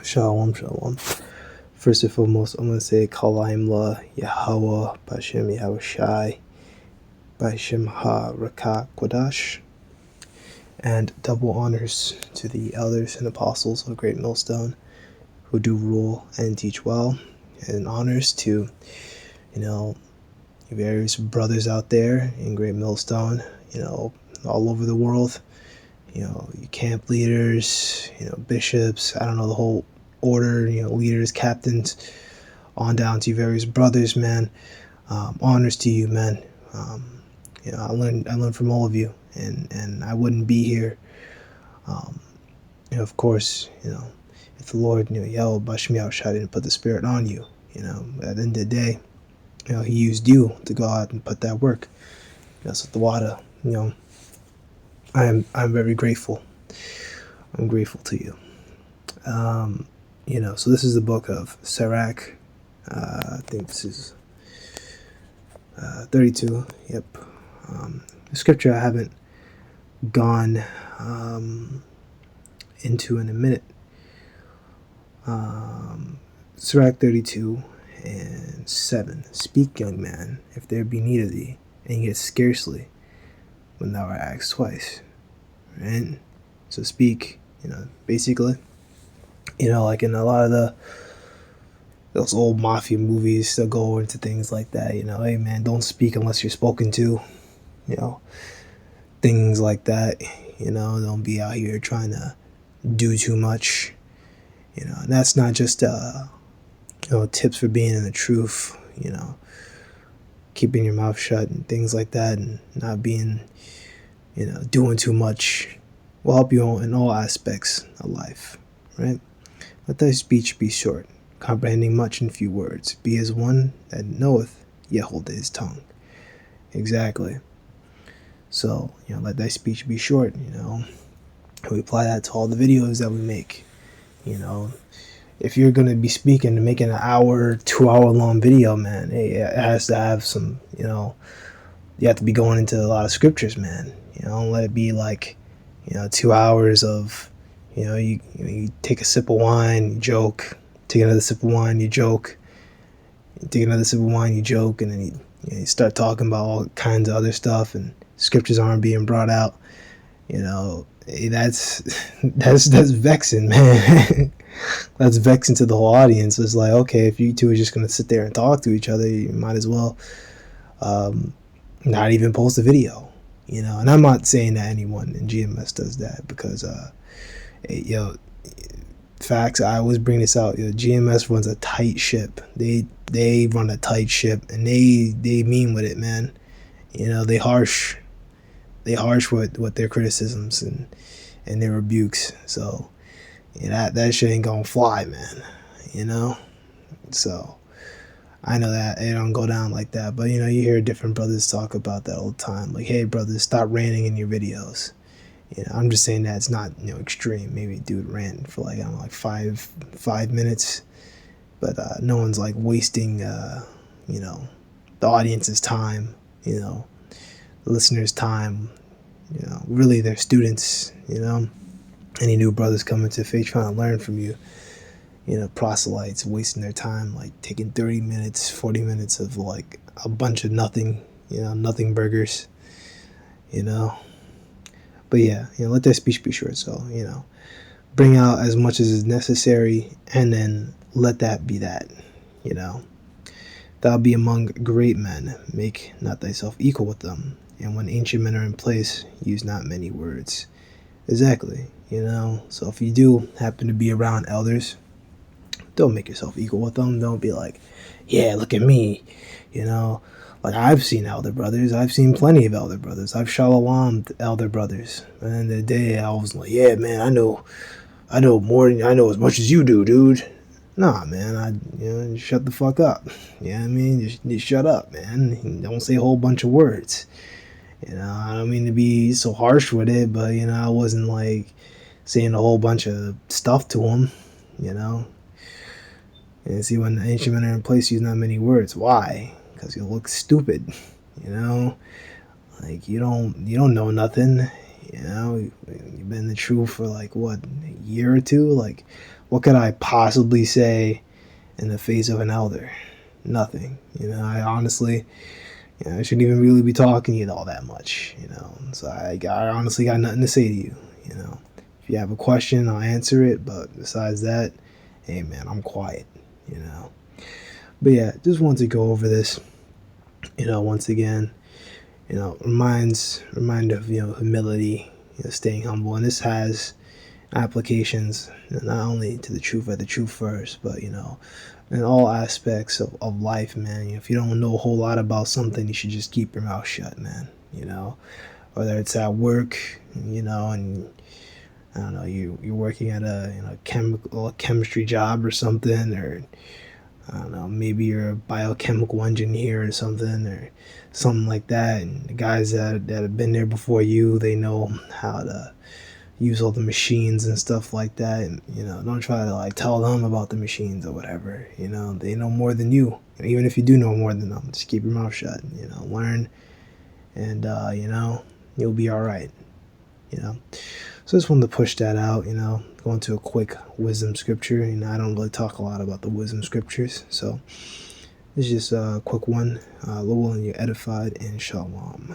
Shalom, shalom. First and foremost, I'm going to say Kalaim La Yahweh Bashem Yahushai Bashem Ha Rakah Kodash, and double honors to the elders and apostles of Great Millstone who do rule and teach well, and honors to, various brothers out there in Great Millstone, all over the world, camp leaders, bishops, I don't know, the whole order, leaders, captains, on down to various brothers, man. Honors to you, man. I learned from all of you, and I wouldn't be here, of course, if the Lord, Yahweh Bashmi Yahushua didn't put the Spirit on you, at the end of the day, He used you to go out and put that work. So the water, I'm very grateful. I'm grateful to you. So this is the book of Sirach. I think this is 32. Yep. The scripture I haven't gone into in a minute. Sirach 32 and 7. Speak, young man, if there be need of thee, and yet scarcely when thou art asked twice. Right? So speak, basically, like in a lot of those old mafia movies, they'll go into things like that, hey man, don't speak unless you're spoken to, things like that, don't be out here trying to do too much, and that's not just, tips for being in the truth, keeping your mouth shut and things like that, and not being, doing too much will help you in all aspects of life, right? Let thy speech be short, comprehending much in few words. Be as one that knoweth, yet hold his tongue. Exactly. So, let thy speech be short, We apply that to all the videos that we make, If you're going to be speaking and making an hour, 2 hour long video, man, hey, it has to have some, you have to be going into a lot of scriptures, man. Don't let it be like, 2 hours of, you take a sip of wine, you joke, take another sip of wine, you joke, take another sip of wine, you joke, and then you start talking about all kinds of other stuff, and scriptures aren't being brought out. That's vexing, man. That's vexing to the whole audience. It's like, okay, if you two are just going to sit there and talk to each other, you might as well not even post a video, and I'm not saying that anyone in GMS does that, because facts, I always bring this out, GMS runs a tight ship. They run a tight ship, and they mean with it, man. They harsh with their criticisms and their rebukes. So that shit ain't gonna fly, man. So I know that it don't go down like that, but you hear different brothers talk about that all the time. Like, hey brothers, stop ranting in your videos. I'm just saying that it's not extreme. Maybe dude rant for like, I don't know, like five minutes, but no one's like wasting the audience's time, the listeners' time, really their students, any new brothers coming to faith trying to learn from you, proselytes wasting their time, like taking 30 minutes, 40 minutes of like a bunch of nothing, nothing burgers, But yeah, let their speech be short. So, bring out as much as is necessary, and then let that be that, Thou be among great men, make not thyself equal with them. And when ancient men are in place, use not many words. Exactly, So if you do happen to be around elders, don't make yourself equal with them. Don't be like, yeah, look at me, Like, I've seen elder brothers. I've seen plenty of elder brothers. I've shalom elder brothers. And at the end of the day, I was like, yeah, man, I know more than I know as much as you do, dude. Nah, man, shut the fuck up. I mean? Just shut up, man. Don't say a whole bunch of words. I don't mean to be so harsh with it, but, I wasn't, like, saying a whole bunch of stuff to him, And see, when the ancient men are in place, use not many words. Why? Because you look stupid, Like, you don't know nothing, You've been in the truth for, like, what, a year or two? Like, what could I possibly say in the face of an elder? Nothing. I honestly, I shouldn't even really be talking to you all that much. So I honestly got nothing to say to you. If you have a question, I'll answer it. But besides that, hey man, I'm quiet. You know. But yeah, just wanted to go over this. Once again, remind of humility, staying humble, and this has applications not only to the truth at the truth first, but in all aspects of life, man. If you don't know a whole lot about something, you should just keep your mouth shut, man. Whether it's at work, and I don't know, you're working at a chemistry job or something, or I don't know, maybe you're a biochemical engineer or something like that. And the guys that have been there before you, they know how to use all the machines and stuff like that. And don't try to like tell them about the machines or whatever. They know more than you. And even if you do know more than them, just keep your mouth shut. Learn, and you'll be all right. So I just wanted to push that out. Go into a quick wisdom scripture. I don't really talk a lot about the wisdom scriptures, so this is just a quick one. Lowell, and you're edified, and shalom.